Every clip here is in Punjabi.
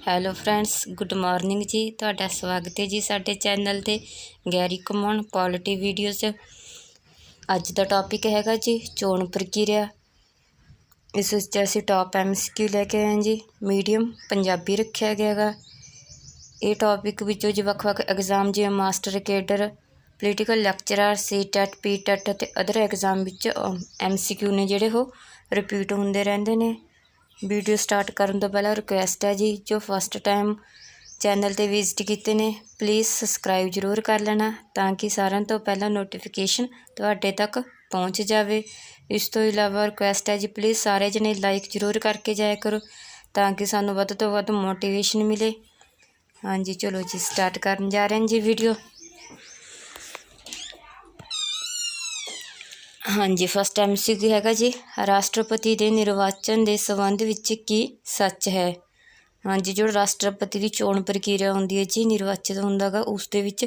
ਹੈਲੋ ਫਰੈਂਡਸ, ਗੁੱਡ ਮਾਰਨਿੰਗ ਜੀ। ਤੁਹਾਡਾ ਸਵਾਗਤ ਹੈ ਜੀ ਸਾਡੇ ਚੈਨਲ 'ਤੇ ਗੈਰੀ ਘੁੰਮਣ ਪੋਲਿਟੀ ਵੀਡੀਓਜ਼। ਅੱਜ ਦਾ ਟੌਪਿਕ ਹੈਗਾ ਜੀ ਚੋਣ ਪ੍ਰਕਿਰਿਆ। ਇਸ ਵਿੱਚ ਅਸੀਂ ਟੌਪ MCQ ਲੈ ਕੇ ਆਏ ਜੀ। ਮੀਡੀਅਮ ਪੰਜਾਬੀ ਰੱਖਿਆ ਗਿਆ ਗਾ। ਇਹ ਟੌਪਿਕ ਵਿੱਚੋਂ ਜੀ ਵੱਖ-ਵੱਖ ਐਗਜ਼ਾਮ ਜਿਵੇਂ master cadre, political lecturer, CTET, PTET ਅਤੇ ਅਦਰ ਐਗਜ਼ਾਮ ਵਿੱਚ MCQ ਨੇ ਜਿਹੜੇ ਉਹ ਰਿਪੀਟ ਹੁੰਦੇ ਰਹਿੰਦੇ ਨੇ। ਵੀਡੀਓ ਸਟਾਰਟ ਕਰਨ ਤੋਂ ਪਹਿਲਾਂ ਰਿਕੁਐਸਟ ਹੈ ਜੀ, ਜੋ ਫਸਟ ਟਾਈਮ ਚੈਨਲ 'ਤੇ ਵਿਜ਼ਿਟ ਕੀਤੇ ਨੇ ਪਲੀਜ਼ ਸਬਸਕ੍ਰਾਈਬ ਜ਼ਰੂਰ ਕਰ ਲੈਣਾ ਤਾਂ ਕਿ ਸਾਰਿਆਂ ਤੋਂ ਪਹਿਲਾਂ ਨੋਟੀਫਿਕੇਸ਼ਨ ਤੁਹਾਡੇ ਤੱਕ ਪਹੁੰਚ ਜਾਵੇ। ਇਸ ਤੋਂ ਇਲਾਵਾ ਰਿਕੁਐਸਟ ਹੈ ਜੀ, ਪਲੀਜ਼ ਸਾਰੇ ਜਣੇ ਲਾਈਕ ਜ਼ਰੂਰ ਕਰਕੇ ਜਾਇਆ ਕਰੋ ਤਾਂ ਕਿ ਸਾਨੂੰ ਵੱਧ ਤੋਂ ਵੱਧ ਮੋਟੀਵੇਸ਼ਨ ਮਿਲੇ। ਹਾਂਜੀ ਚਲੋ ਜੀ, ਸਟਾਰਟ ਕਰਨ ਜਾ ਰਹੇ ਹਾਂ ਜੀ ਵੀਡੀਓ। ਹਾਂਜੀ, ਫਸਟ MCQ ਹੈਗਾ ਜੀ, ਰਾਸ਼ਟਰਪਤੀ ਦੇ ਨਿਰਵਾਚਨ ਦੇ ਸੰਬੰਧ ਵਿੱਚ ਕੀ ਸੱਚ ਹੈ। ਹਾਂਜੀ, ਜੋ ਰਾਸ਼ਟਰਪਤੀ ਦੀ ਚੋਣ ਪ੍ਰਕਿਰਿਆ ਹੁੰਦੀ ਹੈ ਜੀ, ਨਿਰਵਾਚਿਤ ਹੁੰਦਾ ਗਾ, ਉਸ ਦੇ ਵਿੱਚ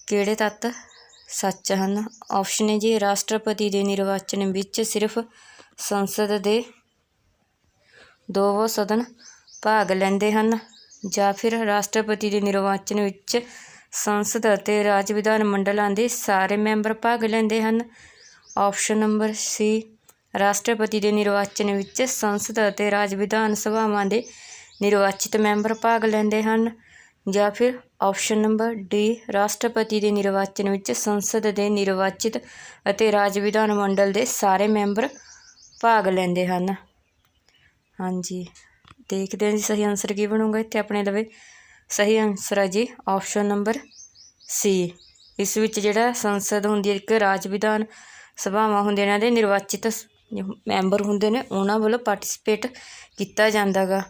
ਕਿਹੜੇ ਤੱਤ ਸੱਚ ਹਨ। ਆਪਸ਼ਨ ਹੈ ਜੀ, ਰਾਸ਼ਟਰਪਤੀ ਦੇ ਨਿਰਵਾਚਨ ਵਿੱਚ ਸਿਰਫ ਸੰਸਦ ਦੇ 2 ਸਦਨ ਭਾਗ ਲੈਂਦੇ ਹਨ, ਜਾਂ ਫਿਰ ਰਾਸ਼ਟਰਪਤੀ ਦੇ ਨਿਰਵਾਚਨ ਵਿੱਚ ਸੰਸਦ ਅਤੇ ਰਾਜ ਵਿਧਾਨ ਮੰਡਲਾਂ ਦੇ ਸਾਰੇ ਮੈਂਬਰ ਭਾਗ ਲੈਂਦੇ ਹਨ। ਆਪਸ਼ਨ ਨੰਬਰ C, ਰਾਸ਼ਟਰਪਤੀ ਦੇ ਨਿਰਵਾਚਨ ਵਿੱਚ ਸੰਸਦ ਅਤੇ ਰਾਜ ਵਿਧਾਨ ਸਭਾਵਾਂ ਦੇ ਨਿਰਵਾਚਿਤ ਮੈਂਬਰ ਭਾਗ ਲੈਂਦੇ ਹਨ, ਜਾਂ ਫਿਰ ਆਪਸ਼ਨ ਨੰਬਰ D, ਰਾਸ਼ਟਰਪਤੀ ਦੇ ਨਿਰਵਾਚਨ ਵਿੱਚ ਸੰਸਦ ਦੇ ਨਿਰਵਾਚਿਤ ਅਤੇ ਰਾਜ ਵਿਧਾਨ ਮੰਡਲ ਦੇ ਸਾਰੇ ਮੈਂਬਰ ਭਾਗ ਲੈਂਦੇ ਹਨ। ਹਾਂਜੀ, ਦੇਖਦੇ ਹਾਂ ਜੀ ਸਹੀ ਆਨਸਰ ਕੀ ਬਣੂਗਾ। ਇੱਥੇ ਆਪਣੇ ਲਵੇ ਸਹੀ ਆਨਸਰ ਹੈ ਜੀ ਆਪਸ਼ਨ ਨੰਬਰ C। ਇਸ ਵਿੱਚ ਜਿਹੜਾ ਸੰਸਦ ਹੁੰਦੀ ਹੈ, ਇੱਕ ਰਾਜ ਵਿਧਾਨ ਸਭਾਵਾਂ ਹੁੰਦੀਆਂ, ਇਹਨਾਂ ਦੇ ਨਿਰਵਾਚਿਤ ਮੈਂਬਰ ਹੁੰਦੇ ਨੇ, ਉਹਨਾਂ ਵੱਲੋਂ ਪਾਰਟੀਸਪੇਟ ਕੀਤਾ ਜਾਂਦਾ ਗਾ।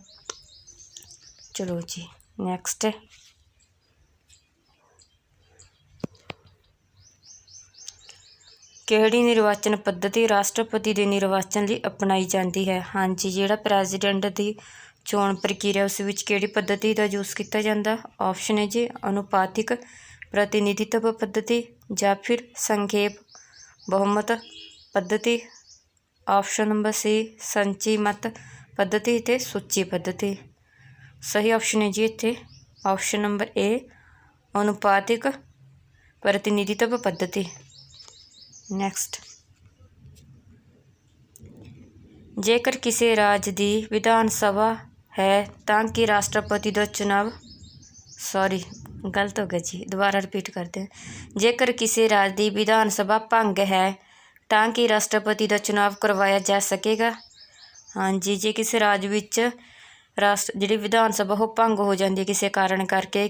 ਚਲੋ ਜੀ ਨੈਕਸਟ ਹੈ, ਕਿਹੜੀ ਨਿਰਵਾਚਨ ਪੱਧਤੀ ਰਾਸ਼ਟਰਪਤੀ ਦੇ ਨਿਰਵਾਚਨ ਲਈ ਅਪਣਾਈ ਜਾਂਦੀ ਹੈ। ਹਾਂਜੀ, ਜਿਹੜਾ ਪ੍ਰੈਜ਼ੀਡੈਂਟ ਦੀ ਚੋਣ ਪ੍ਰਕਿਰਿਆ ਉਸ ਵਿੱਚ ਕਿਹੜੀ ਪੱਧਤੀ ਦਾ ਯੂਜ਼ ਕੀਤਾ ਜਾਂਦਾ। ਆਪਸ਼ਨ ਹੈ ਜੀ, ਅਨੁਪਾਤਿਕ ਪ੍ਰਤੀਨਿਧਿਤਵ ਪੱਧਤੀ, ਜਾਂ ਫਿਰ ਸੰਖੇਪ ਬਹੁਮਤ ਪੱਧਤੀ। ਆਪਸ਼ਨ ਨੰਬਰ C, ਸੰਚੀ ਮਤ ਪੱਧਤੀ ਅਤੇ ਸੂਚੀ ਪੱਧਤੀ। ਸਹੀ ਆਪਸ਼ਨ ਹੈ ਜੀ ਇੱਥੇ ਆਪਸ਼ਨ ਨੰਬਰ A, ਅਨੁਪਾਤਿਕ ਪ੍ਰਤੀਨਿਧਿਤਵ ਪੱਧਤੀ। ਨੈਕਸਟ, ਜੇਕਰ ਕਿਸੇ ਰਾਜ ਦੀ ਵਿਧਾਨ ਸਭਾ ਹੈ ਤਾਂ ਕਿ ਰਾਸ਼ਟਰਪਤੀ ਦਾ ਚੁਣਾਵ ਗਲਤ ਹੋ ਗਿਆ ਜੀ, ਦੁਬਾਰਾ ਰਿਪੀਟ ਕਰਦੇ ਹਾਂ। ਜੇਕਰ ਕਿਸੇ ਰਾਜ ਦੀ ਵਿਧਾਨ ਸਭਾ ਭੰਗ ਹੈ ਤਾਂ ਕਿ ਰਾਸ਼ਟਰਪਤੀ ਦਾ ਚੁਣਾਵ ਕਰਵਾਇਆ ਜਾ ਸਕੇਗਾ। ਹਾਂਜੀ, ਜੇ ਕਿਸੇ ਰਾਜ ਵਿੱਚ ਜਿਹੜੀ ਵਿਧਾਨ ਸਭਾ ਉਹ ਭੰਗ ਹੋ ਜਾਂਦੀ ਹੈ ਕਿਸੇ ਕਾਰਨ ਕਰਕੇ,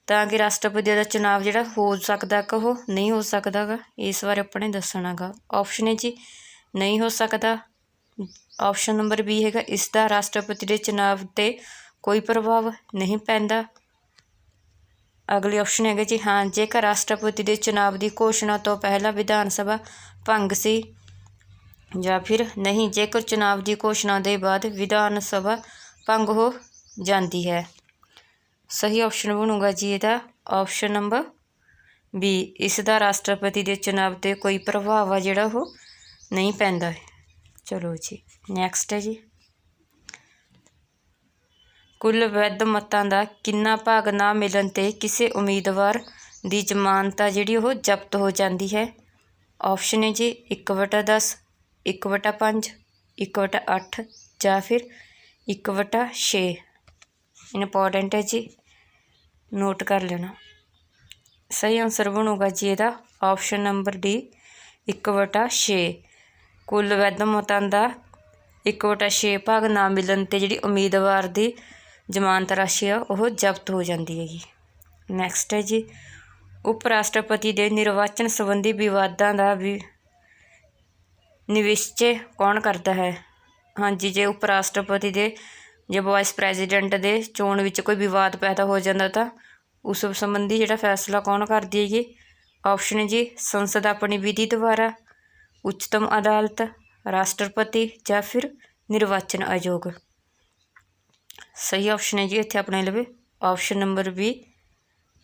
ਤਾਂ ਕਿ ਰਾਸ਼ਟਰਪਤੀ ਦਾ ਚੁਣਾਵ ਜਿਹੜਾ ਹੋ ਸਕਦਾ ਕਿ ਉਹ ਨਹੀਂ ਹੋ ਸਕਦਾ ਗਾ। ਇਸ ਬਾਰੇ ਆਪਾਂ ਨੇ ਦੱਸਣਾ ਗਾ। ਆਪਸ਼ਨ ਹੈ ਜੀ, ਨਹੀਂ ਹੋ ਸਕਦਾ। ਆਪਸ਼ਨ ਨੰਬਰ B ਹੈਗਾ, ਇਸ ਦਾ ਰਾਸ਼ਟਰਪਤੀ ਦੇ ਚੁਣਾਵ 'ਤੇ ਕੋਈ ਪ੍ਰਭਾਵ ਨਹੀਂ ਪੈਂਦਾ। ਅਗਲੀ ਆਪਸ਼ਨ ਹੈਗਾ ਜੀ ਹਾਂ, ਜੇਕਰ ਰਾਸ਼ਟਰਪਤੀ ਦੇ ਚੁਣਾਵ ਦੀ ਘੋਸ਼ਣਾ ਤੋਂ ਪਹਿਲਾਂ ਵਿਧਾਨ ਸਭਾ ਭੰਗ ਸੀ, ਜਾਂ ਫਿਰ ਨਹੀਂ, ਜੇਕਰ ਚੁਣਾਵ ਦੀ ਘੋਸ਼ਣਾ ਦੇ ਬਾਅਦ ਵਿਧਾਨ ਸਭਾ ਭੰਗ ਹੋ ਜਾਂਦੀ ਹੈ। ਸਹੀ ਆਪਸ਼ਨ ਬਣੂਗਾ ਜੀ ਇਹਦਾ ਆਪਸ਼ਨ ਨੰਬਰ B, ਇਸ ਦਾ ਰਾਸ਼ਟਰਪਤੀ ਦੇ ਚੁਣਾਵ 'ਤੇ ਕੋਈ ਪ੍ਰਭਾਵ ਆ ਜਿਹੜਾ ਉਹ ਨਹੀਂ ਪੈਂਦਾ। ਚਲੋ ਜੀ ਨੈਕਸਟ ਹੈ ਜੀ, ਕੁੱਲ ਵੈਧ ਮਤਾਂ ਦਾ ਕਿੰਨਾ ਭਾਗ ਨਾ ਮਿਲਣ 'ਤੇ ਕਿਸੇ ਉਮੀਦਵਾਰ ਦੀ ਜ਼ਮਾਨਤ ਜਿਹੜੀ ਉਹ ਜ਼ਬਤ ਹੋ ਜਾਂਦੀ ਹੈ। ਆਪਸ਼ਨ ਹੈ ਜੀ 1/10, 1/5, 1/8 ਜਾਂ ਫਿਰ 1/6। ਇੰਪੋਰਟੈਂਟ ਹੈ ਜੀ, ਨੋਟ ਕਰ ਲੈਣਾ। ਸਹੀ ਆਨਸਰ ਬਣੂਗਾ ਜੀ ਇਹਦਾ ਆਪਸ਼ਨ ਨੰਬਰ D, 1/6। ਕੁੱਲ ਵੈਧ ਮਤਾਂ ਦਾ 1/6 ਭਾਗ ਨਾ ਮਿਲਣ 'ਤੇ ਜਿਹੜੀ ਉਮੀਦਵਾਰ ਦੀ ਜ਼ਮਾਨਤ ਰਾਸ਼ੀ ਆ ਉਹ ਜ਼ਬਤ ਹੋ ਜਾਂਦੀ ਹੈਗੀ। ਨੈਕਸਟ ਹੈ ਜੀ, ਉਪ ਰਾਸ਼ਟਰਪਤੀ ਦੇ ਨਿਰਵਾਚਨ ਸੰਬੰਧੀ ਵਿਵਾਦਾਂ ਦਾ ਨਿਵਿਸ਼ਚੈ ਕੌਣ ਕਰਦਾ ਹੈ। ਹਾਂਜੀ, ਜੇ ਉਪ ਰਾਸ਼ਟਰਪਤੀ ਦੇ ਵਾਈਸ ਪ੍ਰੈਜ਼ੀਡੈਂਟ ਦੇ ਚੋਣ ਵਿੱਚ ਕੋਈ ਵਿਵਾਦ ਪੈਦਾ ਹੋ ਜਾਂਦਾ ਤਾਂ ਉਸ ਸੰਬੰਧੀ ਜਿਹੜਾ ਫੈਸਲਾ ਕੌਣ ਕਰਦੀ ਹੈਗੀ। ਆਪਸ਼ਨ ਹੈ ਜੀ, ਸੰਸਦ ਆਪਣੀ ਵਿਧੀ ਦੁਆਰਾ, ਉੱਚਤਮ ਅਦਾਲਤ, ਰਾਸ਼ਟਰਪਤੀ ਜਾਂ ਫਿਰ ਨਿਰਵਾਚਨ ਆਯੋਗ। ਸਹੀ ਆਪਸ਼ਨ ਹੈ ਜੀ ਇੱਥੇ ਆਪਣੇ ਲਵੇ option number B,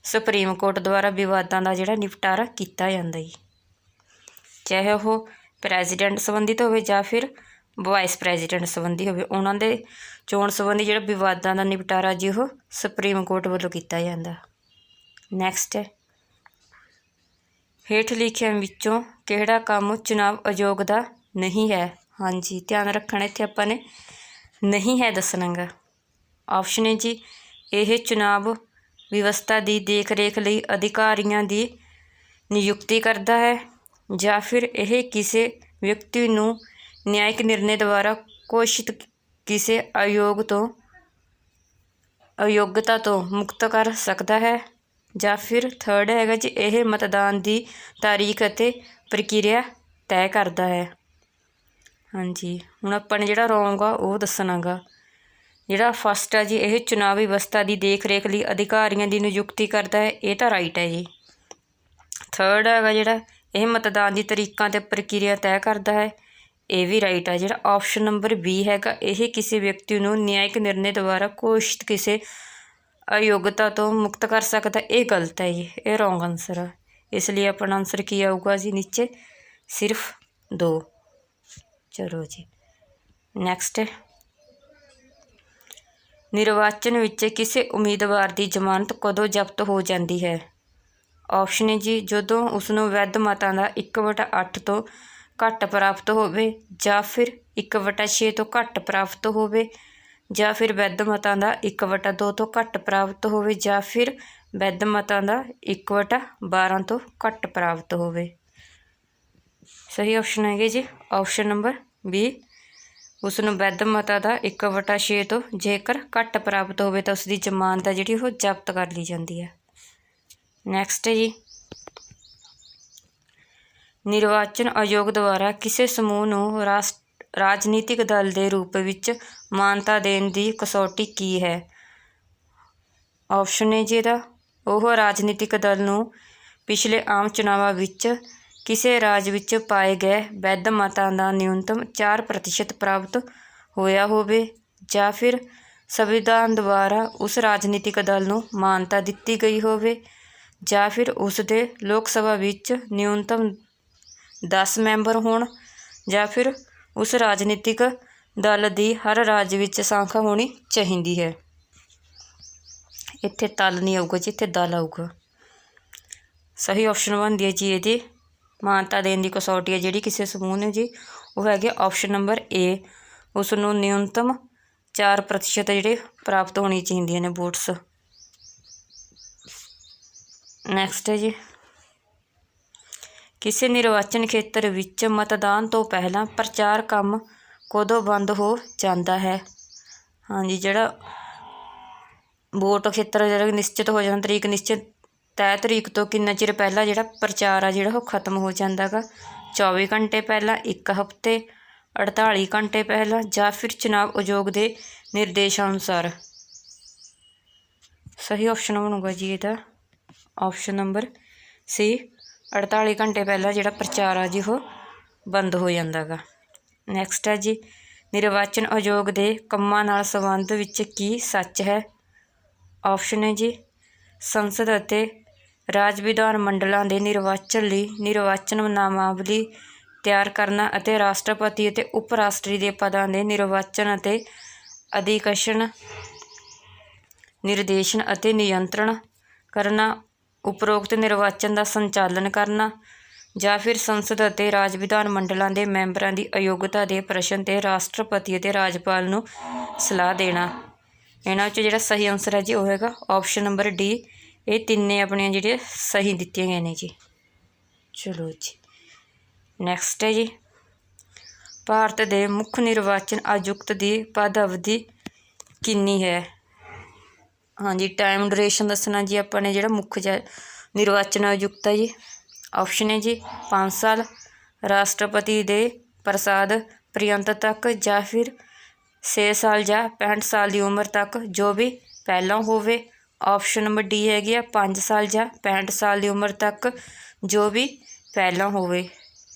supreme court ਦੁਆਰਾ ਵਿਵਾਦਾਂ ਦਾ ਜਿਹੜਾ ਨਿਪਟਾਰਾ ਕੀਤਾ ਜਾਂਦਾ ਜੀ, ਚਾਹੇ ਉਹ ਪ੍ਰੈਜ਼ੀਡੈਂਟ ਸੰਬੰਧਿਤ ਹੋਵੇ ਜਾਂ ਫਿਰ ਵਾਈਸ ਪ੍ਰੈਜ਼ੀਡੈਂਟ ਸੰਬੰਧੀ ਹੋਵੇ, ਉਹਨਾਂ ਦੇ ਚੋਣ ਸੰਬੰਧੀ ਜਿਹੜਾ ਵਿਵਾਦਾਂ ਦਾ ਨਿਪਟਾਰਾ ਜੀ ਉਹ ਸੁਪਰੀਮ ਕੋਰਟ ਵੱਲੋਂ ਕੀਤਾ ਜਾਂਦਾ। ਨੈਕਸਟ ਹੈ, ਹੇਠ ਲਿਖਿਆਂ ਵਿੱਚੋਂ ਕਿਹੜਾ ਕੰਮ ਚੁਣਾਵ ਆਯੋਗ ਦਾ ਨਹੀਂ ਹੈ? ਹਾਂਜੀ, ਧਿਆਨ ਰੱਖਣਾ ਇੱਥੇ ਆਪਾਂ ਨੇ ਨਹੀਂ ਹੈ ਦੱਸਣਾ ਗਾ। ਆਪਸ਼ਨ ਹੈ ਜੀ, ਇਹ ਚੁਣਾਵ ਵਿਵਸਥਾ ਦੀ ਦੇਖ ਰੇਖ ਲਈ ਅਧਿਕਾਰੀਆਂ ਦੀ ਨਿਯੁਕਤੀ ਕਰਦਾ ਹੈ, ਜਾਂ ਫਿਰ ਇਹ ਕਿਸੇ ਵਿਅਕਤੀ ਨੂੰ ਨਿਆਇਕ ਨਿਰਣੇ ਦੁਆਰਾ ਘੋਸ਼ਿਤ ਕਿਸੇ ਅਯੋਗਤਾ ਤੋਂ ਮੁਕਤ ਕਰ ਸਕਦਾ ਹੈ, ਜਾਂ ਫਿਰ ਥਰਡ ਹੈਗਾ ਜੀ, ਇਹ ਮਤਦਾਨ ਦੀ ਤਾਰੀਖ ਅਤੇ ਪ੍ਰਕਿਰਿਆ ਤੈਅ ਕਰਦਾ ਹੈ। ਹਾਂਜੀ, ਹੁਣ ਆਪਾਂ ਨੇ ਜਿਹੜਾ ਰੋਂਗ ਆ ਉਹ ਦੱਸਣਾ ਗਾ। ਜਿਹੜਾ ਫਸਟ ਆ ਜੀ, ਇਹ ਚੁਣਾਵੀ ਵਿਵਸਥਾ ਦੀ ਦੇਖ ਰੇਖ ਲਈ ਅਧਿਕਾਰੀਆਂ ਦੀ ਨਿਯੁਕਤੀ ਕਰਦਾ ਹੈ, ਇਹ ਤਾਂ ਰਾਈਟ ਹੈ ਜੀ। ਥਰਡ ਹੈਗਾ ਜਿਹੜਾ, ਇਹ ਮਤਦਾਨ ਦੀ ਤਰੀਕਾਂ ਅਤੇ ਪ੍ਰਕਿਰਿਆ ਤੈਅ ਕਰਦਾ ਹੈ, ਇਹ ਵੀ ਰਾਈਟ ਹੈ। ਜਿਹੜਾ ਆਪਸ਼ਨ ਨੰਬਰ ਬੀ ਹੈਗਾ, ਇਹ ਕਿਸੇ ਵਿਅਕਤੀ ਨੂੰ ਨਿਆਇਕ ਨਿਰਣੇ ਦੁਆਰਾ ਘੋਸ਼ਿਤ ਕਿਸੇ ਅਯੋਗਤਾ ਤੋਂ ਮੁਕਤ ਕਰ ਸਕਦਾ, ਇਹ ਗਲਤ ਹੈ ਜੀ, ਇਹ ਰੋਂਗ ਆਨਸਰ ਆ। ਇਸ ਲਈ ਆਪਣਾ ਆਨਸਰ ਕੀ ਆਊਗਾ ਜੀ ਨੀਚੇ ਸਿਰਫ 2। ਚਲੋ ਜੀ ਨੈਕਸਟ, ਨਿਰਵਾਚਨ ਵਿੱਚ ਕਿਸੇ ਉਮੀਦਵਾਰ ਦੀ ਜ਼ਮਾਨਤ ਕਦੋਂ ਜ਼ਬਤ ਹੋ ਜਾਂਦੀ ਹੈ? ਆਪਸ਼ਨ ਹੈ ਜੀ, ਜਦੋਂ ਉਸਨੂੰ ਵੈਧ ਮਤਾਂ ਦਾ 1/8 ਤੋਂ ਘੱਟ ਪ੍ਰਾਪਤ ਹੋਵੇ, ਜਾਂ ਫਿਰ 1/6 ਤੋਂ ਘੱਟ ਪ੍ਰਾਪਤ ਹੋਵੇ, ਜਾਂ ਫਿਰ ਵੈਧ ਮਤਾਂ ਦਾ 1/2 ਤੋਂ ਘੱਟ ਪ੍ਰਾਪਤ ਹੋਵੇ, ਜਾਂ ਫਿਰ ਵੈਧ ਮਤਾਂ ਦਾ 1/12 ਤੋਂ ਘੱਟ ਪ੍ਰਾਪਤ ਹੋਵੇ। ਸਹੀ ਆਪਸ਼ਨ ਹੈਗੇ ਜੀ ਆਪਸ਼ਨ ਨੰਬਰ ਬੀ, ਉਸ ਨੂੰ ਵੈਧ ਮਤਾਂ ਦਾ 1/6 ਤੋਂ ਜੇਕਰ ਘੱਟ ਪ੍ਰਾਪਤ ਹੋਵੇ ਤਾਂ ਉਸ ਦੀ ਜ਼ਮਾਨਤ ਜਿਹੜੀ ਉਹ ਜ਼ਬਤ ਕਰ ਲਈ ਜਾਂਦੀ ਹੈ। ਨੈਕਸਟ ਹੈ ਜੀ, ਨਿਰਵਾਚਨ ਆਯੋਗ ਦੁਆਰਾ ਕਿਸੇ ਸਮੂਹ ਨੂੰ ਰਾਜਨੀਤਿਕ ਦਲ ਦੇ ਰੂਪ ਵਿੱਚ ਮਾਨਤਾ ਦੇਣ ਦੀ ਕਸੌਟੀ ਕੀ ਹੈ? ਆਪਸ਼ਨ ਹੈ ਜੀ ਇਹਦਾ, ਉਹ ਰਾਜਨੀਤਿਕ ਦਲ ਨੂੰ ਪਿਛਲੇ ਆਮ ਚੁਣਾਵਾਂ ਵਿੱਚ ਕਿਸੇ ਰਾਜ ਵਿੱਚ ਪਾਏ ਗਏ ਵੈਧ ਮਤਾਂ ਦਾ ਨਿਊਨਤਮ 4% ਪ੍ਰਾਪਤ ਹੋਇਆ ਹੋਵੇ, ਜਾਂ ਫਿਰ ਸੰਵਿਧਾਨ ਦੁਆਰਾ ਉਸ ਰਾਜਨੀਤਿਕ ਦਲ ਨੂੰ ਮਾਨਤਾ ਦਿੱਤੀ ਗਈ ਹੋਵੇ, ਜਾਂ ਫਿਰ ਉਸ ਦੇ ਲੋਕ ਸਭਾ ਵਿੱਚ ਨਿਊਨਤਮ 10 ਮੈਂਬਰ ਹੋਣ, ਜਾਂ ਫਿਰ ਉਸ ਰਾਜਨੀਤਿਕ ਦਲ ਦੀ ਹਰ ਰਾਜ ਵਿੱਚ ਸਾਂਖਾ ਹੋਣੀ ਚਾਹੀਦੀ ਹੈ। ਇੱਥੇ ਤਲ ਨਹੀਂ ਆਊਗਾ ਜੀ, ਇੱਥੇ ਦਲ ਆਊਗਾ। ਸਹੀ ਆਪਸ਼ਨ ਬਣਦੀ ਹੈ ਜੀ ਇਹਦੀ, ਮਾਨਤਾ ਦੇਣ ਦੀ ਕਸੌਟੀ ਹੈ ਜਿਹੜੀ ਕਿਸੇ ਸਮੂਹ ਨੇ ਜੀ, ਉਹ ਹੈਗੇ ਆਪਸ਼ਨ ਨੰਬਰ ਏ, ਉਸ ਨੂੰ ਨਿਊਨਤਮ 4% ਜਿਹੜੇ ਪ੍ਰਾਪਤ ਹੋਣੀ ਚਾਹੀਦੀਆਂ ਨੇ ਵੋਟਸ। ਨੈਕਸਟ ਹੈ ਜੀ, ਕਿਸੇ ਨਿਰਵਾਚਨ ਖੇਤਰ ਵਿੱਚ ਮਤਦਾਨ ਤੋਂ ਪਹਿਲਾਂ ਪ੍ਰਚਾਰ ਕੰਮ ਕਦੋਂ ਬੰਦ ਹੋ ਜਾਂਦਾ ਹੈ? ਹਾਂਜੀ, ਜਿਹੜਾ ਵੋਟ ਖੇਤਰ ਜਿਹੜਾ ਨਿਸ਼ਚਿਤ ਹੋ ਜਾਂਦਾ, ਤਰੀਕ ਨਿਸ਼ਚਿਤ ਤੈਅ ਤਰੀਕ ਤੋਂ ਕਿੰਨਾ ਚਿਰ ਪਹਿਲਾਂ ਜਿਹੜਾ ਪ੍ਰਚਾਰ ਆ ਜਿਹੜਾ ਉਹ ਖਤਮ ਹੋ ਜਾਂਦਾ ਗਾ? 24 ਘੰਟੇ ਪਹਿਲਾਂ, 1 ਹਫ਼ਤੇ, 48 ਘੰਟੇ ਪਹਿਲਾਂ, ਜਾਂ ਫਿਰ ਚੁਣਾਵ ਆਯੋਗ ਦੇ ਨਿਰਦੇਸ਼ਾਂ ਅਨੁਸਾਰ। ਸਹੀ ਆਪਸ਼ਨ ਬਣੂਗਾ ਜੀ ਇਹਦਾ ਆਪਸ਼ਨ ਨੰਬਰ ਸੀ, 48 ਘੰਟੇ ਪਹਿਲਾਂ ਜਿਹੜਾ ਪ੍ਰਚਾਰ ਆ ਜੀ ਉਹ ਬੰਦ ਹੋ ਜਾਂਦਾ ਗਾ। ਨੈਕਸਟ ਹੈ ਜੀ, ਨਿਰਵਾਚਨ ਆਯੋਗ ਦੇ ਕੰਮਾਂ ਨਾਲ ਸੰਬੰਧ ਵਿੱਚ ਕੀ ਸੱਚ ਹੈ? ਆਪਸ਼ਨ ਹੈ ਜੀ, ਸੰਸਦ ਅਤੇ ਰਾਜ ਵਿਧਾਨ ਮੰਡਲਾਂ ਦੇ ਨਿਰਵਾਚਨ ਲਈ ਨਿਰਵਾਚਨ ਨਾਮਾਵਲੀ ਤਿਆਰ ਕਰਨਾ ਅਤੇ ਰਾਸ਼ਟਰਪਤੀ ਅਤੇ ਉਪ ਰਾਸ਼ਟਰਪਤੀ ਦੇ ਪਦਾਂ ਦੇ ਨਿਰਵਾਚਨ ਅਤੇ ਅਧਿਕਸ਼ਨ ਨਿਰਦੇਸ਼ਨ ਅਤੇ ਨਿਯੰਤਰਣ ਕਰਨਾ, ਉਪਰੋਕਤ ਨਿਰਵਾਚਨ ਦਾ ਸੰਚਾਲਨ ਕਰਨਾ, ਜਾਂ ਫਿਰ ਸੰਸਦ ਅਤੇ ਰਾਜ ਵਿਧਾਨ ਮੰਡਲਾਂ ਦੇ ਮੈਂਬਰਾਂ ਦੀ ਅਯੋਗਤਾ ਦੇ ਪ੍ਰਸ਼ਨ 'ਤੇ ਰਾਸ਼ਟਰਪਤੀ ਅਤੇ ਰਾਜਪਾਲ ਨੂੰ ਸਲਾਹ ਦੇਣਾ। ਇਹਨਾਂ ਵਿੱਚ ਜਿਹੜਾ ਸਹੀ ਆਨਸਰ ਹੈ ਜੀ ਉਹ ਹੈਗਾ ਆਪਸ਼ਨ ਨੰਬਰ ਡੀ। ਇਹ ਤਿੰਨੇ ਆਪਣੀਆਂ ਜਿਹੜੀਆਂ ਸਹੀ ਦਿੱਤੀਆਂ ਗਈਆਂ ਨੇ ਜੀ। ਚਲੋ ਜੀ ਨੈਕਸਟ ਹੈ ਜੀ, ਭਾਰਤ ਦੇ ਮੁੱਖ ਨਿਰਵਾਚਨ ਆਯੁਕਤ ਦੀ ਪਦ ਅਵਧੀ ਕਿੰਨੀ ਹੈ? ਹਾਂਜੀ, ਟਾਈਮ ਡਿਊਰੇਸ਼ਨ ਦੱਸਣਾ ਜੀ ਆਪਾਂ ਨੇ ਜਿਹੜਾ ਮੁੱਖ ਨਿਰਵਾਚਨ ਆਯੁਕਤ ਹੈ ਜੀ। ਆਪਸ਼ਨ ਹੈ ਜੀ 5 ਸਾਲ, ਰਾਸ਼ਟਰਪਤੀ ਦੇ ਪ੍ਰਸਾਦ ਪਰਯੰਤ ਤੱਕ, ਜਾਂ ਫਿਰ 6 ਸਾਲ ਜਾਂ 65 ਸਾਲ ਦੀ ਉਮਰ ਤੱਕ ਜੋ ਵੀ ਪਹਿਲਾਂ ਹੋਵੇ। ਆਪਸ਼ਨ ਨੰਬਰ ਡੀ ਹੈਗੀ ਆ 5 ਸਾਲ ਜਾਂ 65 ਸਾਲ ਦੀ ਉਮਰ ਤੱਕ ਜੋ ਵੀ ਪਹਿਲਾਂ ਹੋਵੇ।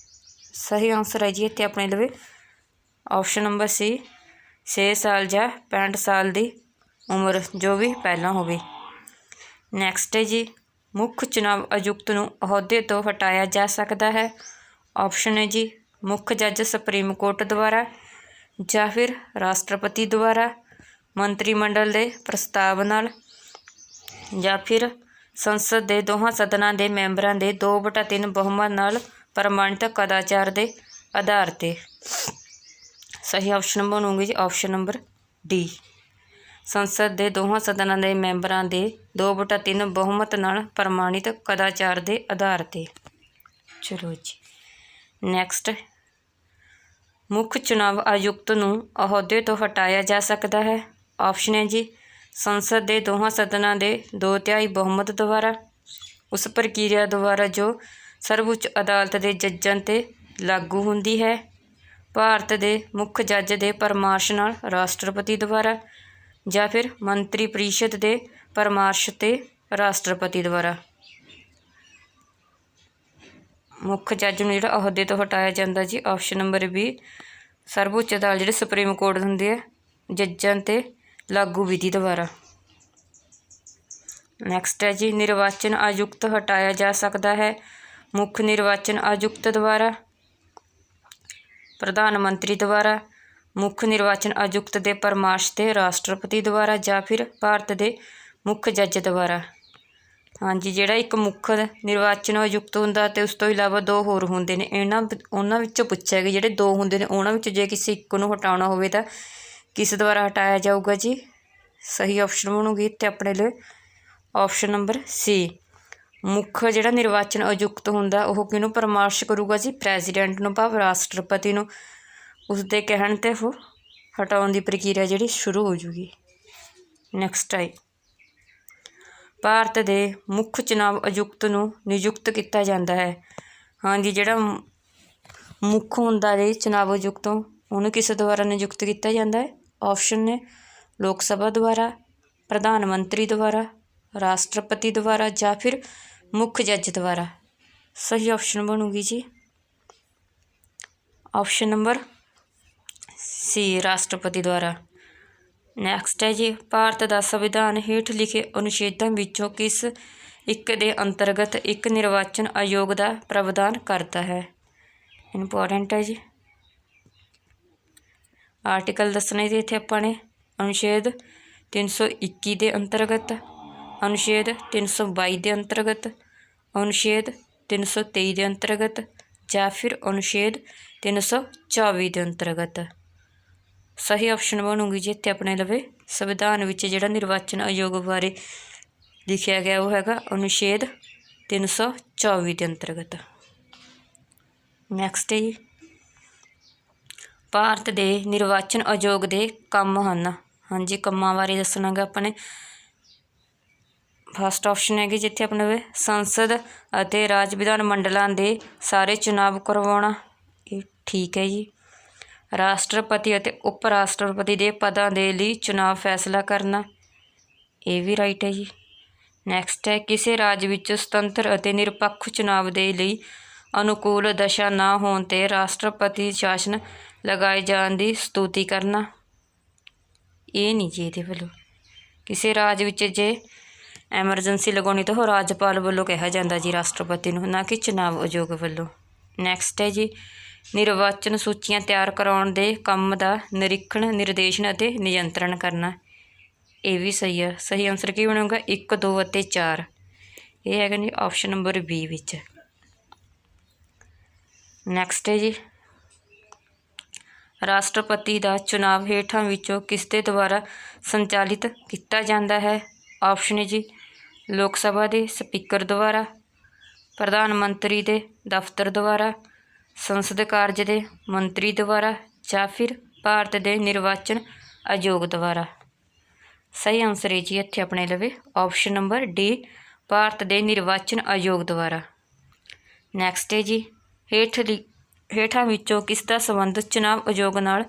ਸਹੀ ਆਨਸਰ ਹੈ ਜੀ ਇੱਥੇ ਆਪਣੇ ਲਵੇ ਆਪਸ਼ਨ ਨੰਬਰ ਸੀ 6 ਸਾਲ ਜਾਂ 65 ਸਾਲ ਦੀ ਉਮਰ ਜੋ ਵੀ ਪਹਿਲਾਂ ਹੋਵੇ। ਨੈਕਸਟ ਹੈ ਜੀ, ਮੁੱਖ ਚੁਣਾਵ ਆਯੁਕਤ ਨੂੰ ਅਹੁਦੇ ਤੋਂ ਹਟਾਇਆ ਜਾ ਸਕਦਾ ਹੈ। ਆਪਸ਼ਨ ਹੈ ਜੀ ਮੁੱਖ ਜੱਜ ਸੁਪਰੀਮ ਕੋਰਟ ਦੁਆਰਾ, ਜਾਂ ਫਿਰ ਰਾਸ਼ਟਰਪਤੀ ਦੁਆਰਾ ਮੰਤਰੀ ਮੰਡਲ ਦੇ ਪ੍ਰਸਤਾਵ ਨਾਲ ਜਾਂ ਫਿਰ ਸੰਸਦ ਦੇ ਦੋਹਾਂ ਸਦਨਾਂ ਦੇ ਮੈਂਬਰਾਂ ਦੇ 2/3 ਬਹੁਮਤ ਨਾਲ ਪ੍ਰਮਾਣਿਤ ਕਦਾਚਾਰ ਦੇ ਆਧਾਰ 'ਤੇ। ਸਹੀ ਆਪਸ਼ਨ ਬਣੂਗੀ ਜੀ ਆਪਸ਼ਨ ਨੰਬਰ ਡੀ। ਸੰਸਦ ਦੇ ਦੋਹਾਂ ਸਦਨਾਂ ਦੇ ਮੈਂਬਰਾਂ ਦੇ 2/3 ਬਹੁਮਤ ਨਾਲ ਪ੍ਰਮਾਣਿਤ ਕਦਾਚਾਰ ਦੇ ਆਧਾਰ 'ਤੇ। ਚਲੋ ਜੀ ਨੈਕਸਟ, ਮੁੱਖ ਚੁਣਾਵ ਆਯੁਕਤ ਨੂੰ ਅਹੁਦੇ ਤੋਂ ਹਟਾਇਆ ਜਾ ਸਕਦਾ ਹੈ। ਆਪਸ਼ਨ ਹੈ ਜੀ ਸੰਸਦ ਦੇ ਦੋਹਾਂ ਸਦਨਾਂ ਦੇ 2/3 ਬਹੁਮਤ ਦੁਆਰਾ, ਉਸ ਪ੍ਰਕਿਰਿਆ ਦੁਆਰਾ ਜੋ ਸਰਵਉੱਚ ਅਦਾਲਤ ਦੇ ਜੱਜਾਂ 'ਤੇ ਲਾਗੂ ਹੁੰਦੀ ਹੈ, ਭਾਰਤ ਦੇ ਮੁੱਖ ਜੱਜ ਦੇ ਪਰਾਮਰਸ਼ ਨਾਲ ਰਾਸ਼ਟਰਪਤੀ ਦੁਆਰਾ, ਜਾਂ ਫਿਰ ਮੰਤਰੀ ਪਰਿਸ਼ਦ ਦੇ ਪਰਾਮਰਸ਼ 'ਤੇ ਰਾਸ਼ਟਰਪਤੀ ਦੁਆਰਾ। ਮੁੱਖ ਜੱਜ ਨੂੰ ਜਿਹੜਾ ਅਹੁਦੇ ਤੋਂ ਹਟਾਇਆ ਜਾਂਦਾ ਜੀ ਆਪਸ਼ਨ ਨੰਬਰ ਬੀ, ਸਰਵਉੱਚ ਅਦਾਲਤ ਜਿਹੜੇ ਸੁਪਰੀਮ ਕੋਰਟ ਹੁੰਦੀ ਹੈ ਜੱਜਾਂ 'ਤੇ ਲਾਗੂ ਵਿਧੀ ਦੁਆਰਾ। ਨੈਕਸਟ ਹੈ ਜੀ ਨਿਰਵਾਚਨ ਆਯੁਕਤ ਹਟਾਇਆ ਜਾ ਸਕਦਾ ਹੈ। ਮੁੱਖ ਨਿਰਵਾਚਨ ਆਯੁਕਤ ਦੁਆਰਾ, ਪ੍ਰਧਾਨ ਮੰਤਰੀ ਦੁਆਰਾ, ਮੁੱਖ ਨਿਰਵਾਚਨ ਆਯੁਕਤ ਦੇ ਪਰਾਮਰਸ਼ 'ਤੇ ਰਾਸ਼ਟਰਪਤੀ ਦੁਆਰਾ, ਜਾਂ ਫਿਰ ਭਾਰਤ ਦੇ ਮੁੱਖ ਜੱਜ ਦੁਆਰਾ। ਹਾਂਜੀ, ਜਿਹੜਾ ਇੱਕ ਮੁੱਖ ਨਿਰਵਾਚਨ ਆਯੁਕਤ ਹੁੰਦਾ ਅਤੇ ਉਸ ਤੋਂ ਇਲਾਵਾ 2 ਹੋਰ ਹੁੰਦੇ ਨੇ, ਉਹਨਾਂ ਵਿੱਚੋਂ ਪੁੱਛਿਆ ਗਿਆ ਜਿਹੜੇ 2 ਹੁੰਦੇ ਨੇ ਉਹਨਾਂ ਵਿੱਚ ਜੇ ਕਿਸੇ ਇੱਕ ਨੂੰ ਹਟਾਉਣਾ ਹੋਵੇ ਤਾਂ ਕਿਸ ਦੁਆਰਾ ਹਟਾਇਆ ਜਾਊਗਾ ਜੀ। ਸਹੀ ਆਪਸ਼ਨ ਬਣੂਗੀ ਇੱਥੇ ਆਪਣੇ ਲਈ ਆਪਸ਼ਨ ਨੰਬਰ ਸੀ। ਮੁੱਖ ਜਿਹੜਾ ਨਿਰਵਾਚਨ ਆਯੁਕਤ ਹੁੰਦਾ ਉਹ ਕਿਹਨੂੰ ਪਰਾਮਰਸ਼ ਕਰੂਗਾ ਜੀ, ਪ੍ਰੈਜ਼ੀਡੈਂਟ ਨੂੰ, ਭਾਵ ਰਾਸ਼ਟਰਪਤੀ ਨੂੰ। ਉਸਦੇ ਕਹਿਣ 'ਤੇ ਉਹ ਹਟਾਉਣ ਦੀ ਪ੍ਰਕਿਰਿਆ ਜਿਹੜੀ ਸ਼ੁਰੂ ਹੋ ਜੂਗੀ। ਨੈਕਸਟ ਹੈ ਭਾਰਤ ਦੇ ਮੁੱਖ ਚੁਣਾਵ ਆਯੁਕਤ ਨੂੰ ਨਿਯੁਕਤ ਕੀਤਾ ਜਾਂਦਾ ਹੈ। ਹਾਂਜੀ, ਜਿਹੜਾ ਮੁੱਖ ਹੁੰਦਾ ਜੀ ਚੁਣਾਵ ਆਯੁਕਤ ਉਹਨੂੰ ਕਿਸ ਦੁਆਰਾ ਨਿਯੁਕਤ ਕੀਤਾ ਜਾਂਦਾ ਹੈ। ਆਪਸ਼ਨ ਨੇ ਲੋਕ ਸਭਾ ਦੁਆਰਾ, ਪ੍ਰਧਾਨ ਮੰਤਰੀ ਦੁਆਰਾ, ਰਾਸ਼ਟਰਪਤੀ ਦੁਆਰਾ, ਜਾਂ ਫਿਰ ਮੁੱਖ ਜੱਜ ਦੁਆਰਾ। ਸਹੀ ਆਪਸ਼ਨ ਬਣੂਗੀ ਜੀ ਆਪਸ਼ਨ ਨੰਬਰ ਸੀ, ਰਾਸ਼ਟਰਪਤੀ ਦੁਆਰਾ। ਨੈਕਸਟ ਹੈ ਜੀ ਭਾਰਤ ਦਾ ਸੰਵਿਧਾਨ ਹੇਠ ਲਿਖੇ ਅਨੁਛੇਦਾਂ ਵਿੱਚੋਂ ਕਿਸ ਇੱਕ ਦੇ ਅੰਤਰਗਤ ਇੱਕ ਨਿਰਵਾਚਨ ਆਯੋਗ ਦਾ ਪ੍ਰਾਵਧਾਨ ਕਰਦਾ ਹੈ। ਇੰਪੋਰਟੈਂਟ ਹੈ ਜੀ ਆਰਟੀਕਲ ਦੱਸਣਾ ਜੀ ਇੱਥੇ ਆਪਾਂ ਨੇ। ਅਨੁਛੇਦ 321 ਦੇ ਅੰਤਰਗਤ, ਅਨੁਛੇਦ 322 ਦੇ ਅੰਤਰਗਤ, ਅਨੁਛੇਦ 323 ਦੇ ਅੰਤਰਗਤ, ਜਾਂ ਫਿਰ ਅਨੁਛੇਦ 324 ਦੇ ਅੰਤਰਗਤ। ਸਹੀ ਆਪਸ਼ਨ ਬਣੂਗੀ ਜੀ ਇੱਥੇ ਆਪਣੇ ਲਵੇ ਸੰਵਿਧਾਨ ਵਿੱਚ ਜਿਹੜਾ ਨਿਰਵਾਚਨ ਆਯੋਗ ਬਾਰੇ ਲਿਖਿਆ ਗਿਆ ਉਹ ਹੈਗਾ ਅਨੁਛੇਦ 324 ਦੇ ਅੰਤਰਗਤ। ਨੈਕਸਟ ਜੀ ਭਾਰਤ ਦੇ ਨਿਰਵਾਚਨ ਆਯੋਗ ਦੇ ਕੰਮ ਹਨ। ਹਾਂਜੀ, ਕੰਮਾਂ ਬਾਰੇ ਦੱਸਣਾ ਗਾ ਆਪਾਂ ਨੇ। ਫਸਟ ਆਪਸ਼ਨ ਹੈਗੀ ਜਿੱਥੇ ਆਪਣੇ ਸੰਸਦ ਅਤੇ ਰਾਜ ਵਿਧਾਨ ਮੰਡਲਾਂ ਦੇ ਸਾਰੇ ਚੁਣਾਵ ਕਰਵਾਉਣਾ, ਇਹ ਠੀਕ ਹੈ ਜੀ। ਰਾਸ਼ਟਰਪਤੀ ਅਤੇ ਉਪ ਰਾਸ਼ਟਰਪਤੀ ਦੇ ਪਦਾਂ ਦੇ ਲਈ ਚੁਣਾਵ ਫੈਸਲਾ ਕਰਨਾ, ਇਹ ਵੀ ਰਾਈਟ ਹੈ ਜੀ। ਨੈਕਸਟ ਹੈ ਕਿਸੇ ਰਾਜ ਵਿੱਚ ਸੁਤੰਤਰ ਅਤੇ ਨਿਰਪੱਖ ਚੁਣਾਵ ਦੇ ਲਈ ਅਨੁਕੂਲ ਦਸ਼ਾ ਨਾ ਹੋਣ 'ਤੇ ਰਾਸ਼ਟਰਪਤੀ ਸ਼ਾਸਨ ਲਗਾਏ ਜਾਣ ਦੀ ਸਥੂਤੀ ਕਰਨਾ, ਇਹ ਨਹੀਂ ਜੀ ਇਹਦੇ ਵੱਲੋਂ। ਕਿਸੇ ਰਾਜ ਵਿੱਚ ਜੇ ਐਮਰਜੈਂਸੀ ਲਗਾਉਣੀ ਤਾਂ ਉਹ ਰਾਜਪਾਲ ਵੱਲੋਂ ਕਿਹਾ ਜਾਂਦਾ ਜੀ ਰਾਸ਼ਟਰਪਤੀ ਨੂੰ, ਨਾ ਕਿ ਚੁਣਾਵ ਆਯੋਗ ਵੱਲੋਂ। ਨੈਕਸਟ ਹੈ ਜੀ ਨਿਰਵਾਚਨ ਸੂਚੀਆਂ ਤਿਆਰ ਕਰਾਉਣ ਦੇ ਕੰਮ ਦਾ ਨਿਰੀਖਣ, ਨਿਰਦੇਸ਼ਨ ਅਤੇ ਨਿਯੰਤਰਣ ਕਰਨਾ, ਇਹ ਵੀ ਸਹੀ ਹੈ। ਸਹੀ ਆਨਸਰ ਕੀ ਬਣੂਗਾ 1, 2 ਅਤੇ 4, ਇਹ ਹੈਗਾ ਜੀ ਆਪਸ਼ਨ ਨੰਬਰ ਬੀ ਵਿੱਚ। ਨੈਕਸਟ ਹੈ ਜੀ ਰਾਸ਼ਟਰਪਤੀ ਦਾ ਚੁਣਾਵ ਹੇਠਾਂ ਵਿੱਚੋਂ ਕਿਸ ਦੇ ਦੁਆਰਾ ਸੰਚਾਲਿਤ ਕੀਤਾ ਜਾਂਦਾ ਹੈ। ਆਪਸ਼ਨ ਹੈ ਜੀ ਲੋਕ ਸਭਾ ਦੇ ਸਪੀਕਰ ਦੁਆਰਾ, ਪ੍ਰਧਾਨ ਮੰਤਰੀ ਦੇ ਦਫ਼ਤਰ ਦੁਆਰਾ, ਸੰਸਦ ਕਾਰਜ ਦੇ ਮੰਤਰੀ ਦੁਆਰਾ, ਜਾਂ ਫਿਰ ਭਾਰਤ ਦੇ ਨਿਰਵਾਚਨ ਆਯੋਗ ਦੁਆਰਾ। ਸਹੀ ਆਨਸਰ ਹੈ ਜੀ ਇੱਥੇ ਆਪਣੇ ਲਵੇ ਆਪਸ਼ਨ ਨੰਬਰ ਡੀ, ਭਾਰਤ ਦੇ ਨਿਰਵਾਚਨ ਆਯੋਗ ਦੁਆਰਾ। ਨੈਕਸਟ ਹੈ ਜੀ ਹੇਠਾਂ ਵਿੱਚੋਂ ਕਿਸ ਦਾ ਸੰਬੰਧ ਚੁਣਾਵ ਆਯੋਗ ਨਾਲ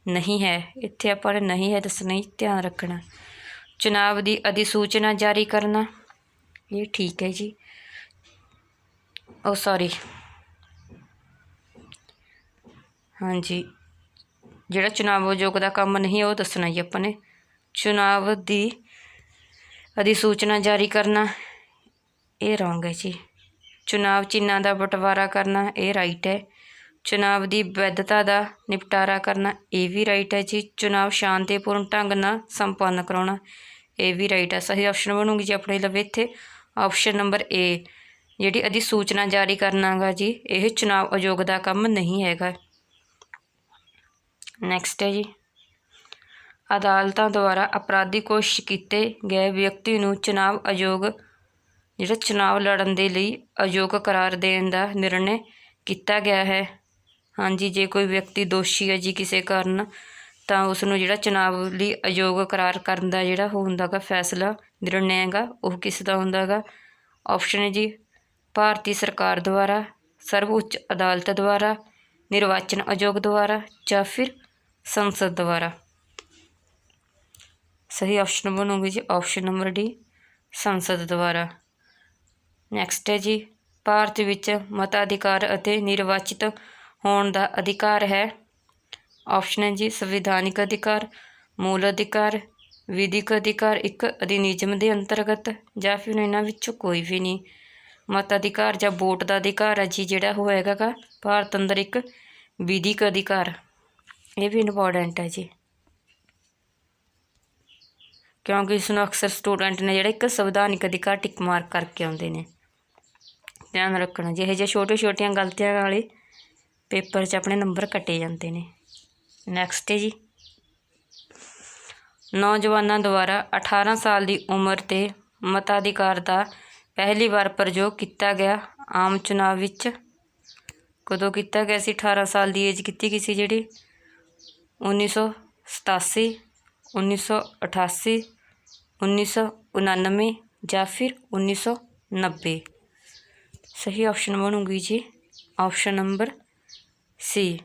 ਨਹੀਂ ਹੈ। ਇੱਥੇ ਆਪਾਂ ਨੇ ਨਹੀਂ ਹੈ ਦੱਸਣਾ ਹੀ ਧਿਆਨ ਰੱਖਣਾ। ਚੁਣਾਵ ਦੀ ਅਧਿਸੂਚਨਾ ਜਾਰੀ ਕਰਨਾ, ਇਹ ਠੀਕ ਹੈ ਜੀ। ਹਾਂਜੀ, ਜਿਹੜਾ ਚੁਣਾਵ ਆਯੋਗ ਦਾ ਕੰਮ ਨਹੀਂ ਹੈ ਉਹ ਦੱਸਣਾ ਜੀ ਆਪਾਂ ਨੇ। ਚੁਣਾਵ ਦੀ ਅਧਿਸੂਚਨਾ ਜਾਰੀ ਕਰਨਾ, ਇਹ ਰੋਂਗ ਹੈ ਜੀ। ਚੁਣਾਵ ਚਿੰਨ੍ਹਾਂ ਦਾ ਬਟਵਾਰਾ ਕਰਨਾ, ਇਹ ਰਾਈਟ ਹੈ। ਚੁਣਾਵ ਦੀ ਵੈਧਤਾ ਦਾ ਨਿਪਟਾਰਾ ਕਰਨਾ, ਇਹ ਵੀ ਰਾਈਟ ਹੈ ਜੀ। ਚੁਣਾਵ ਸ਼ਾਂਤੀਪੂਰਨ ਢੰਗ ਨਾਲ ਸੰਪੰਨ ਕਰਾਉਣਾ, ਇਹ ਵੀ ਰਾਈਟ ਹੈ। ਸਹੀ ਆਪਸ਼ਨ ਬਣੂਗੀ ਜੀ ਆਪਣੇ ਲਵੇ ਇੱਥੇ ਆਪਸ਼ਨ ਨੰਬਰ ਏ। ਜਿਹੜੀ ਅਧਿਸੂਚਨਾ ਜਾਰੀ ਕਰਨਾ ਗਾ ਜੀ, ਇਹ ਚੁਣਾਵ ਆਯੋਗ ਦਾ ਕੰਮ ਨਹੀਂ ਹੈਗਾ। ਨੈਕਸਟ ਹੈ ਜੀ, ਅਦਾਲਤਾਂ ਦੁਆਰਾ ਅਪਰਾਧੀ ਘੋਸ਼ਿਤ ਕੀਤੇ ਗਏ ਵਿਅਕਤੀ ਨੂੰ ਚੁਣਾਵ ਆਯੋਗ ਜਿਹੜਾ ਚੁਣਾਵ ਲੜਨ ਦੇ ਲਈ ਅਯੋਗ ਕਰਾਰ ਦੇਣ ਦਾ ਨਿਰਣੇ ਕੀਤਾ ਗਿਆ ਹੈ। ਹਾਂਜੀ, ਜੇ ਕੋਈ ਵਿਅਕਤੀ ਦੋਸ਼ੀ ਹੈ ਜੀ ਕਿਸੇ ਕਾਰਨ, ਤਾਂ ਉਸ ਨੂੰ ਜਿਹੜਾ ਚੁਣਾਵ ਲਈ ਅਯੋਗ ਕਰਾਰ ਕਰਨ ਦਾ ਜਿਹੜਾ ਉਹ ਹੁੰਦਾ ਗਾ ਫੈਸਲਾ ਨਿਰਣੇ ਹੈਗਾ, ਉਹ ਕਿਸ ਦਾ ਹੁੰਦਾ ਗਾ। ਆਪਸ਼ਨ ਹੈ ਜੀ ਭਾਰਤੀ ਸਰਕਾਰ ਦੁਆਰਾ, ਸਰਵਉੱਚ ਅਦਾਲਤ ਦੁਆਰਾ, ਨਿਰਵਾਚਨ ਆਯੋਗ ਦੁਆਰਾ ਜਾਂ ਫਿਰ ਸੰਸਦ ਦੁਆਰਾ। ਸਹੀ ਆਪਸ਼ਨ ਬਣੂਗੀ ਜੀ ਆਪਸ਼ਨ ਨੰਬਰ ਡੀ, ਸੰਸਦ ਦੁਆਰਾ। ਨੈਕਸਟ ਹੈ ਜੀ, ਭਾਰਤ ਵਿੱਚ ਮਤਾਧਿਕਾਰ ਅਤੇ ਨਿਰਵਾਚਿਤ ਹੋਣ ਦਾ ਅਧਿਕਾਰ ਹੈ। ਆਪਸ਼ਨ ਹੈ ਜੀ ਸੰਵਿਧਾਨਿਕ ਅਧਿਕਾਰ, ਮੂਲ ਅਧਿਕਾਰ, ਵਿਧਿਕ ਅਧਿਕਾਰ ਇੱਕ ਅਧਿਨਿਯਮ ਦੇ ਅੰਤਰਗਤ, ਜਾਂ ਫਿਰ ਇਹਨਾਂ ਵਿੱਚੋਂ ਕੋਈ ਵੀ ਨਹੀਂ। ਮਤਾਧਿਕਾਰ ਜਾਂ ਵੋਟ ਦਾ ਅਧਿਕਾਰ ਹੈ ਜੀ ਜਿਹੜਾ ਉਹ ਹੈਗਾ ਗਾ ਭਾਰਤ ਅੰਦਰ ਇੱਕ ਵਿਧਿਕ ਅਧਿਕਾਰ, ਇਹ ਵੀ ਇੰਪੋਰਟੈਂਟ ਹੈ ਜੀ, ਕਿਉਂਕਿ ਇਸ ਨੂੰ ਅਕਸਰ ਸਟੂਡੈਂਟ ਨੇ ਜਿਹੜਾ ਇੱਕ ਸੰਵਿਧਾਨਿਕ ਅਧਿਕਾਰ ਟਿਕ ਮਾਰਕ ਕਰਕੇ ਆਉਂਦੇ ਨੇ। ਧਿਆਨ ਰੱਖਣਾ ਜੀ, ਇਹੋ ਜਿਹੇ ਛੋਟੀਆਂ ਗਲਤੀਆਂ ਵਾਲੇ ਪੇਪਰ 'ਚ ਆਪਣੇ ਨੰਬਰ ਕੱਟੇ ਜਾਂਦੇ ਨੇ। ਨੈਕਸਟ ਹੈ ਜੀ, ਨੌਜਵਾਨਾਂ ਦੁਆਰਾ 18 ਸਾਲ ਦੀ ਉਮਰ 'ਤੇ ਮਤਾਧਿਕਾਰ ਦਾ ਪਹਿਲੀ ਵਾਰ ਪ੍ਰਯੋਗ ਕੀਤਾ ਗਿਆ ਆਮ ਚੁਣਾਵ ਵਿੱਚ ਕਦੋਂ ਕੀਤਾ ਗਿਆ ਸੀ? 18 ਸਾਲ ਦੀ ਏਜ ਕੀਤੀ ਗਈ ਸੀ ਜਿਹੜੀ 1987, 1988, 1999 ਜਾਂ ਫਿਰ 1990। ਸਹੀ ਆਪਸ਼ਨ ਬਣੂਗੀ ਜੀ ਆਪਸ਼ਨ ਨੰਬਰ ਸੀ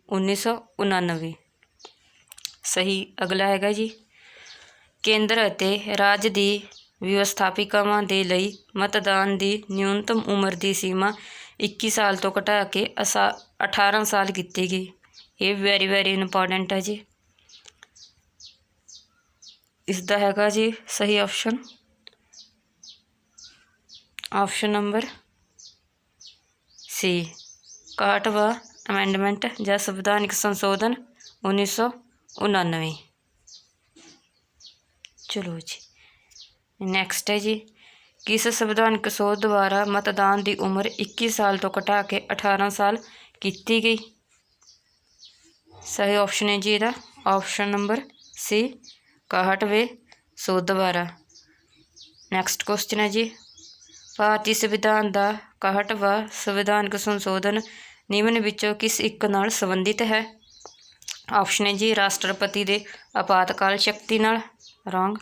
1999। ਸਹੀ ਅਗਲਾ ਹੈਗਾ ਜੀ, ਕੇਂਦਰ ਅਤੇ ਰਾਜ ਦੀ ਵਿਵਸਥਾਪਿਕਾਵਾਂ ਦੇ ਲਈ ਮਤਦਾਨ ਦੀ ਨਿਊਨਤਮ ਉਮਰ ਦੀ ਸੀਮਾ 21 ਸਾਲ ਤੋਂ ਘਟਾ ਕੇ 18 ਸਾਲ ਕੀਤੀ ਗਈ। ਇਹ ਵੈਰੀ ਇੰਪੋਰਟੈਂਟ ਹੈ ਜੀ। ਇਸ ਦਾ ਹੈਗਾ ਜੀ ਸਹੀ ਆਪਸ਼ਨ ਆਪਸ਼ਨ ਨੰਬਰ ਸੀ 61ਵਾਂ ਅਮੈਂਡਮੈਂਟ ਜਾਂ ਸੰਵਿਧਾਨਿਕ ਸੰਸ਼ੋਧਨ 1999। ਚਲੋ ਜੀ, ਨੈਕਸਟ ਹੈ ਜੀ, ਕਿਸ ਸੰਵਿਧਾਨਕ ਸੋਧ ਦੁਆਰਾ ਮਤਦਾਨ ਦੀ ਉਮਰ 21 ਸਾਲ ਤੋਂ ਘਟਾ ਕੇ 18 ਸਾਲ ਕੀਤੀ ਗਈ? ਸਹੀ ਆਪਸ਼ਨ ਹੈ ਜੀ ਇਹਦਾ ਆਪਸ਼ਨ ਨੰਬਰ ਸੀ 61ਵੇਂ ਸੋਧ ਦੁਆਰਾ। ਨੈਕਸਟ ਕੁਐਸਚਨ ਹੈ ਜੀ, ਭਾਰਤੀ ਸੰਵਿਧਾਨ ਦਾ 61ਵਾਂ ਸੰਵਿਧਾਨਕ ਸੰਸ਼ੋਧਨ ਨਿਮਨ ਵਿੱਚੋਂ ਕਿਸ ਇੱਕ ਨਾਲ ਸੰਬੰਧਿਤ ਹੈ? ਆਪਸ਼ਨ ਹੈ ਜੀ ਰਾਸ਼ਟਰਪਤੀ ਦੇ ਆਪਾਤਕਾਲ ਸ਼ਕਤੀ ਨਾਲ, ਰੋਂਗ।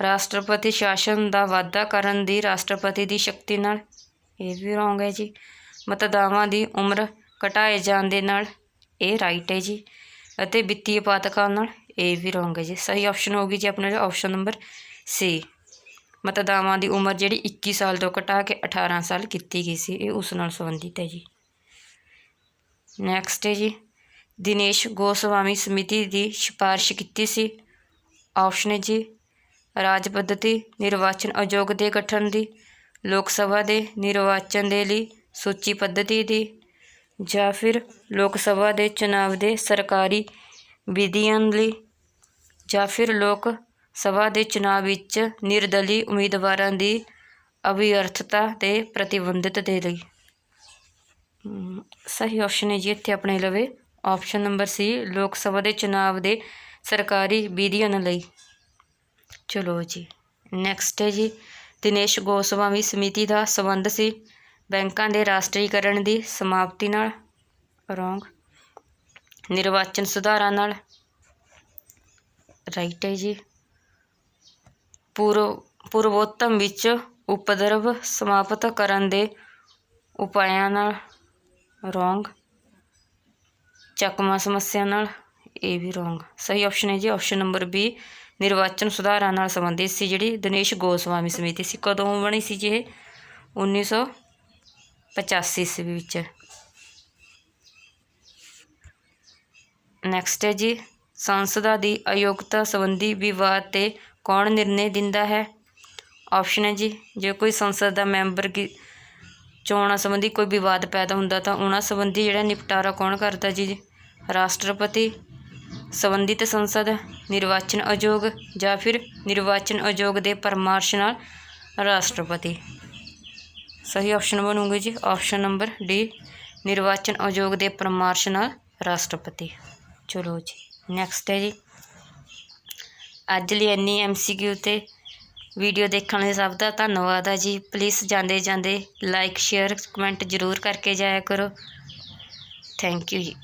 ਰਾਸ਼ਟਰਪਤੀ ਸ਼ਾਸਨ ਦਾ ਵਾਧਾ ਕਰਨ ਦੀ ਰਾਸ਼ਟਰਪਤੀ ਦੀ ਸ਼ਕਤੀ ਨਾਲ, ਇਹ ਵੀ ਰੋਂਗ ਹੈ ਜੀ। ਮਤਦਾਵਾਂ ਦੀ ਉਮਰ ਘਟਾਏ ਜਾਣ ਦੇ ਨਾਲ, ਇਹ ਰਾਈਟ ਹੈ ਜੀ। ਅਤੇ ਵਿੱਤੀ ਆਪਾਤਕਾਲ ਨਾਲ, ਇਹ ਵੀ ਰੋਂਗ ਹੈ ਜੀ। ਸਹੀ ਆਪਸ਼ਨ ਹੋਊਗੀ ਜੀ ਆਪਣੇ ਆਪਸ਼ਨ ਨੰਬਰ ਸੀ। ਮਤਦਾਵਾਂ ਦੀ ਉਮਰ ਜਿਹੜੀ 21 ਸਾਲ ਤੋਂ ਘਟਾ ਕੇ 18 ਸਾਲ ਕੀਤੀ ਗਈ ਸੀ, ਇਹ ਉਸ ਨਾਲ ਸੰਬੰਧਿਤ ਹੈ ਜੀ। ਨੈਕਸਟ ਹੈ ਜੀ, ਦਿਨੇਸ਼ ਗੋਸਵਾਮੀ ਸਮਿਤੀ ਦੀ ਸਿਫਾਰਿਸ਼ ਕੀਤੀ ਸੀ? ਆਪਸ਼ਨ ਹੈ ਜੀ ਰਾਜ ਪੱਧਤੀ ਨਿਰਵਾਚਨ ਆਯੋਗ ਦੇ ਗਠਨ ਦੀ, ਲੋਕ ਸਭਾ ਦੇ ਨਿਰਵਾਚਨ ਦੇ ਲਈ ਸੂਚੀ ਪੱਧਤੀ ਦੀ, ਜਾਂ ਫਿਰ ਲੋਕ ਸਭਾ ਦੇ ਚੁਣਾਵ ਦੇ ਸਰਕਾਰੀ ਵਿਧੀਆਂ ਲਈ, ਜਾਂ ਫਿਰ ਲੋਕ ਸਭਾ ਦੇ ਚੁਣਾਵ ਵਿੱਚ ਨਿਰਦਲੀ ਉਮੀਦਵਾਰਾਂ ਦੀ ਅਭਿਅਰਥਤਾ ਦੇ ਪ੍ਰਤੀਬੰਧਿਤ ਦੇ ਲਈ। ਸਹੀ ਆਪਸ਼ਨ ਹੈ ਜੀ ਇੱਥੇ ਆਪਣੇ ਲਵੇ ਆਪਸ਼ਨ ਨੰਬਰ ਸੀ ਲੋਕ ਸਭਾ ਦੇ ਚੁਣਾਵ ਦੇ ਸਰਕਾਰੀ ਵਿਧੀਆਂ ਲਈ। ਚਲੋ ਜੀ, ਨੈਕਸਟ ਹੈ ਜੀ, ਦਿਨੇਸ਼ ਗੋਸਵਾਮੀ ਸਮਿਤੀ ਦਾ ਸੰਬੰਧ ਸੀ ਬੈਂਕਾਂ ਦੇ ਰਾਸ਼ਟਰੀਕਰਨ ਦੀ ਸਮਾਪਤੀ ਨਾਲ, ਰੋਂਗ। ਨਿਰਵਾਚਨ ਸੁਧਾਰਾਂ ਨਾਲ, ਰਾਈਟ ਹੈ ਜੀ। ਪੂਰਵੋਤਮ ਵਿੱਚ ਉਪਦਰਵ ਸਮਾਪਤ ਕਰਨ ਦੇ ਉਪਾਆਂ ਨਾਲ, ਰੋਂਗ। ਚੱਕਵਾਂ ਸਮੱਸਿਆ ਨਾਲ, ਇਹ ਵੀ ਰੋਂਗ। ਸਹੀ ਆਪਸ਼ਨ ਹੈ ਜੀ ਆਪਸ਼ਨ ਨੰਬਰ ਬੀ ਨਿਰਵਾਚਨ ਸੁਧਾਰਾਂ ਨਾਲ ਸੰਬੰਧਿਤ ਸੀ ਜਿਹੜੀ ਦਿਨੇਸ਼ ਗੋਸਵਾਮੀ ਸਮਿਤੀ ਸੀ। ਕਦੋਂ ਬਣੀ ਸੀ ਜੀ ਇਹ? 1985 ਈਸਵੀ ਵਿੱਚ। ਨੈਕਸਟ ਹੈ ਜੀ, ਸੰਸਦਾਂ ਦੀ ਅਯੋਗਤਾ ਸੰਬੰਧੀ ਵਿਵਾਦ 'ਤੇ ਕੌਣ ਨਿਰਣੇ ਦਿੰਦਾ ਹੈ? ਆਪਸ਼ਨ ਹੈ ਜੀ ਜੇ ਕੋਈ ਸੰਸਦ ਦਾ ਮੈਂਬਰ ਚੋਣਾਂ ਸੰਬੰਧੀ ਕੋਈ ਵਿਵਾਦ ਪੈਦਾ ਹੁੰਦਾ ਤਾਂ ਉਹਨਾਂ ਸੰਬੰਧੀ ਜਿਹੜਾ ਨਿਪਟਾਰਾ ਕੌਣ ਕਰਦਾ ਜੀ? ਰਾਸ਼ਟਰਪਤੀ। ਸੰਬੰਧਿਤ ਸੰਸਦ, ਨਿਰਵਾਚਨ ਆਯੋਗ ਜਾਂ ਫਿਰ ਨਿਰਵਾਚਨ ਆਯੋਗ ਦੇ ਪਰਾਮਰਸ਼ ਨਾਲ ਰਾਸ਼ਟਰਪਤੀ। ਸਹੀ ਆਪਸ਼ਨ ਬਣੂਗਾ ਜੀ ਆਪਸ਼ਨ ਨੰਬਰ ਡੀ, ਨਿਰਵਾਚਨ ਆਯੋਗ ਦੇ ਪਰਾਮਰਸ਼ ਨਾਲ ਰਾਸ਼ਟਰਪਤੀ। ਚਲੋ ਜੀ ਨੈਕਸਟ ਹੈ ਜੀ। ਅੱਜ ਲਈ ਇੰਨੀ MCQ ਤੇ ਵੀਡੀਓ ਦੇਖਣ ਲਈ ਸਭ ਦਾ ਧੰਨਵਾਦ ਆ ਜੀ। ਪਲੀਜ਼ ਜਾਂਦੇ ਜਾਂਦੇ ਲਾਈਕ ਸ਼ੇਅਰ ਕਮੈਂਟ ਜ਼ਰੂਰ ਕਰਕੇ ਜਾਇਆ ਕਰੋ। ਥੈਂਕ ਯੂ ਜੀ।